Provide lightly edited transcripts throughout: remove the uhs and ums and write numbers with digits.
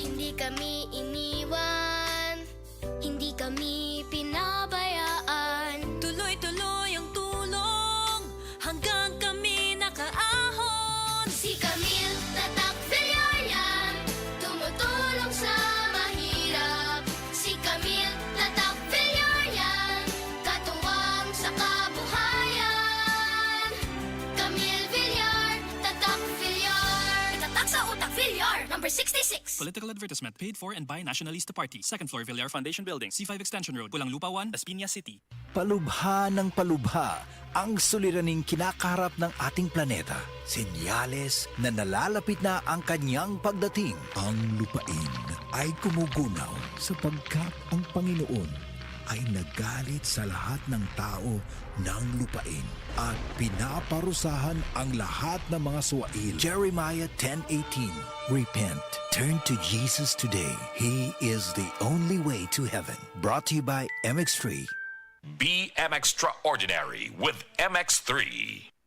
Hindi kami iniwan, hindi kami pinabayaan. Tuloy-tuloy ang tulong hanggang kami nakaahon. Si Camille Tatak Villarreal, tumutulong sa mahirap. Si Camille Tatak Villarreal, katuwang sa kabuhayan. Camille Villar, Tatak Villar, tatak sa utak Villar, number 66. Political advertisement paid for and by Nationalista Party. Second floor, Villar Foundation Building, C5 Extension Road, Pulang Lupa 1, Las Piñas City. Palubha ng palubha ang suliraning kinakaharap ng ating planeta. Senyales na nalalapit na ang kanyang pagdating. Ang lupain ay kumugunaw sapagkat ang Panginoon ay nagalit sa lahat ng tao ng lupain at pinaparusahan ang lahat ng mga suwail. Jeremiah 10:18. Repent. Turn to Jesus today. He is the only way to heaven. Brought to you by MX3. BM Extraordinary with MX3.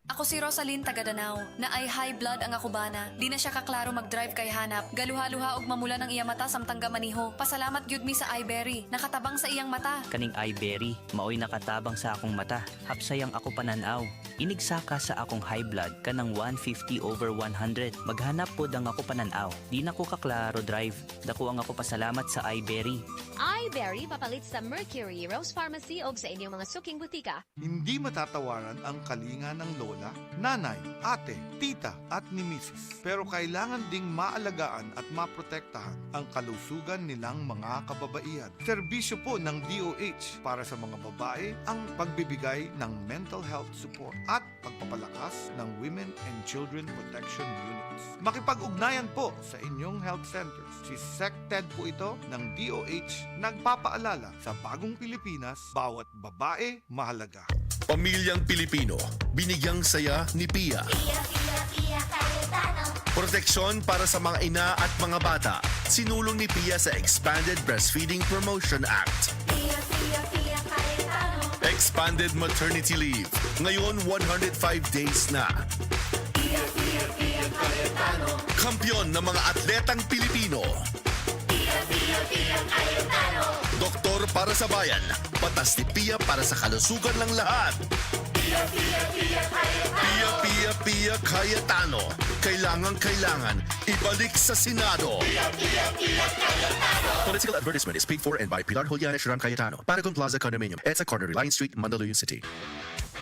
Ako si Rosaline Tagadanaw, na ay high blood ang akubana. Di na siya kaklaro mag-drive kay hanap. Galuha-luha og mamula ng iya mata samtang gamaniho. Pasalamat gyud mi sa iBerry, nakatabang sa iyang mata. Kaning iBerry, maoy nakatabang sa akong mata. Hapsayang ako pananaw. Inigsaka sa akong high blood kanang 150/100. Maghanap pod ang ako pananaw. Di na ko kaklaro drive. Dako ang ako pasalamat sa iBerry. iBerry papalit sa Mercury, Rose Pharmacy o sa inyong mga suking butika. Hindi matatawaran ang kalinga ng lola, nanay, ate, tita at ni misis. Pero kailangan ding maalagaan at maprotektahan ang kalusugan nilang mga kababaihan. Serbisyo po ng DOH para sa mga babae ang pagbibigay ng mental health support at pagpapalakas ng Women and Children Protection Units. Makipag-ugnayan po sa inyong health centers. Si SecTed po ito ng DOH nagpapaalala sa bagong Pilipinas, bawat babae mahalaga. Pamilyang Pilipino, binigyang saya ni Pia. Proteksyon para sa mga ina at mga bata. Sinulong ni Pia sa Expanded Breastfeeding Promotion Act. Expanded Maternity Leave. Ngayon 105 days na. Kampiyon ng mga atletang Pilipino. Doktor para sa bayan. Patas ni Pia para sa kalusugan ng lahat. Pia Cayetano. Kailangan ibalik sa Senado. Political advertisement is paid for and by Pilar Juliana Sharon Cayetano. Paragon Plaza Condominium. EDSA Corner, Reliance Street, Mandaluyong City.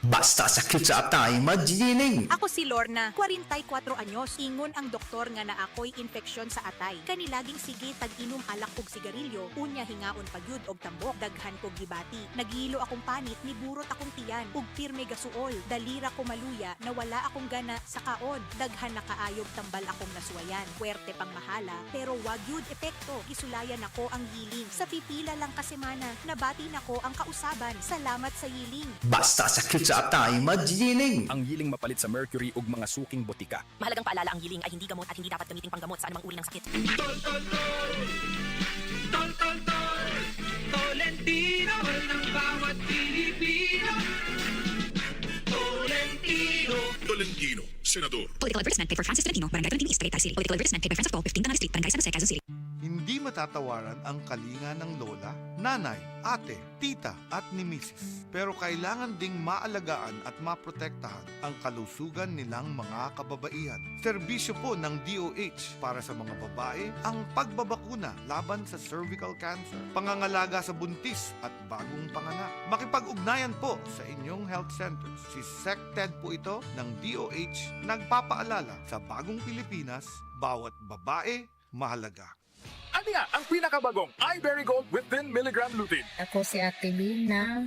Basta sakit sa atay, magining. Ako si Lorna, 44 anyos. Ingon ang doktor nga na ako'y infeksyon sa atay. Kanilaging sige tag-inom alak og sigarilyo, unya hingaon pagyud og tambok, daghan kog gibati. Nagilo akong panit, niburot akong tiyan, ug pirme gasuol. Dalira ko maluya, nawala akong gana sa kaon. Daghan na kaayog tambal akong nasuwayan. Puwerte pang mahala, pero wag yun epekto. Gisulayan ako ang yiling. Sa pipila lang kasemana, nabati nako ang kausaban. Salamat sa yiling. Basta sakit sa atay, magining. Ang yiling mapalit sa Mercury ug mga suking botika. Mahalagang paalala, ang yiling ay hindi gamot at hindi dapat gamiting panggamot sa anumang uri ng sakit. Tolentino ng bawat Pilipino. Tolentino, Senador. Political advertisement paid for Francis Tolentino, Barangay Tolentino East, Tagaytay City. Political advertisement paid by Friends of Paul, 15 Tanana Street, Barangay San Jose, Quezon City. Hindi matatawaran ang kalinga ng lola, nanay, ate, tita at ni misis. Pero kailangan ding maalagaan at maprotektahan ang kalusugan nilang mga kababaihan. Serbisyo po ng DOH para sa mga babae ang pagbabakuna laban sa cervical cancer, pangangalaga sa buntis at bagong panganak. Makipag-ugnayan po sa inyong health centers. Si SecTed po ito ng DOH nagpapaalala sa bagong Pilipinas, bawat babae mahalaga. Ano nga ang pinakabagong iBerry Gold with 10 mg lutein? Ako si Ate B na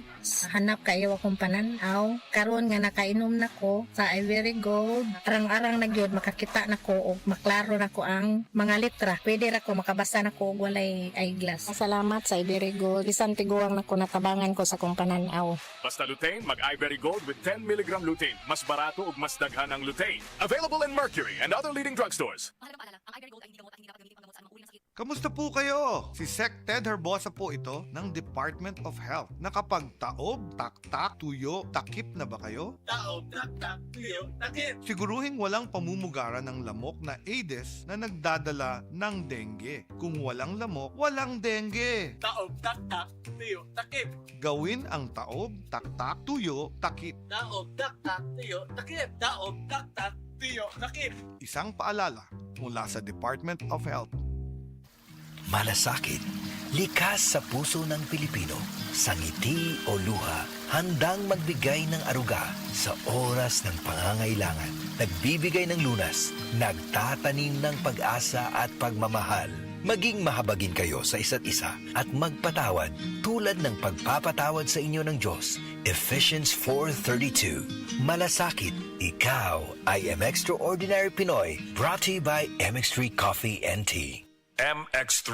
hanap kayo akong pananaw. Karon nga nakainom na ko sa iBerry Gold. Arang-arang na gyud makakita na ko o maklaro na ko ang mga litra. Pwede ra ko makabasa na ko og walay eyeglass. Salamat sa iBerry Gold. Bisan tiguang na ko natabangan ko sa akong pananaw. Basta lutein, mag iBerry Gold with 10 mg lutein. Mas barato ug mas daghan ang lutein. Available in Mercury and other leading drugstores. Mahalagang paalala, ang iBerry Gold ay hindi gamot at hindi dapat gamiting panggamot sa anumang uri ng sakit. Kamusta po kayo? Si Sec Ted Herbosa po ito ng Department of Health. Nakapagtaob, taktak, tuyo, takip na ba kayo? Taob, tak, tuyo, takip. Siguruhing walang pamumugaran ng lamok na Aedes na nagdadala ng dengue. Kung walang lamok, walang dengue. Taob, tak, tuyo, takip. Gawin ang taob, taktak, tuyo, takip. Taob, tak, tuyo, takip. Taob, tak, tuyo, takip. Isang paalala mula sa Department of Health. Malasakit, likas sa puso ng Pilipino, sa ngiti o luha, handang magbigay ng aruga sa oras ng pangangailangan. Nagbibigay ng lunas, nagtatanim ng pag-asa at pagmamahal. Maging mahabagin kayo sa isa't isa at magpatawad tulad ng pagpapatawad sa inyo ng Diyos. Ephesians 4:32. Malasakit, ikaw ay Extraordinary Pinoy, brought to you by MX3 Coffee and Tea. MX3.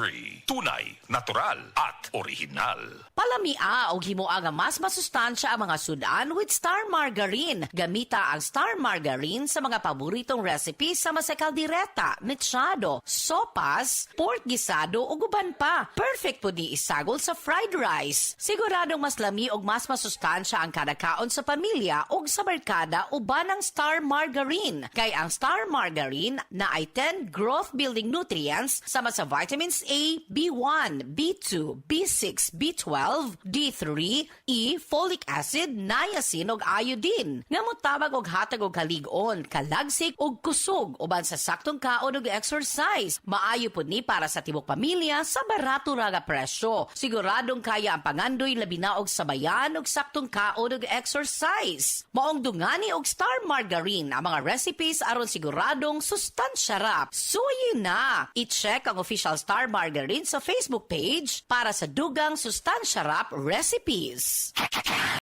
Tunay, natural, at original. Palamia o himuang mas masustansya ang mga sudan with Star Margarine. Gamita ang Star Margarine sa mga paboritong recipes sa masakaldireta, mechado, sopas, pork gisado o guban pa. Perfect po di isagol sa fried rice. Siguradong mas lami o mas masustansya ang kada kaon sa pamilya o sa barkada uban ang Star Margarine. Kay ang Star Margarine na ay 10 growth building nutrients sama sa vitamins A, B1, B2, B6, B12, D3, E, folic acid, niacin ug iodine. Nga motabag og hatag og kalig-on, kalagsik ug kusog uban sa saktong kaon ug exercise. Maayo pud ni para sa tibok pamilya sa barato ra nga presyo. Siguradong kaya ang pangandoy labi na og sabayan ug saktong kaon ug exercise. Maong dungani og Star Margarine ang mga recipes aron siguradong sustansya ra. Suyi na! I-check ang official Star Margarine sa Facebook page para sa dugang sustansya rap recipes.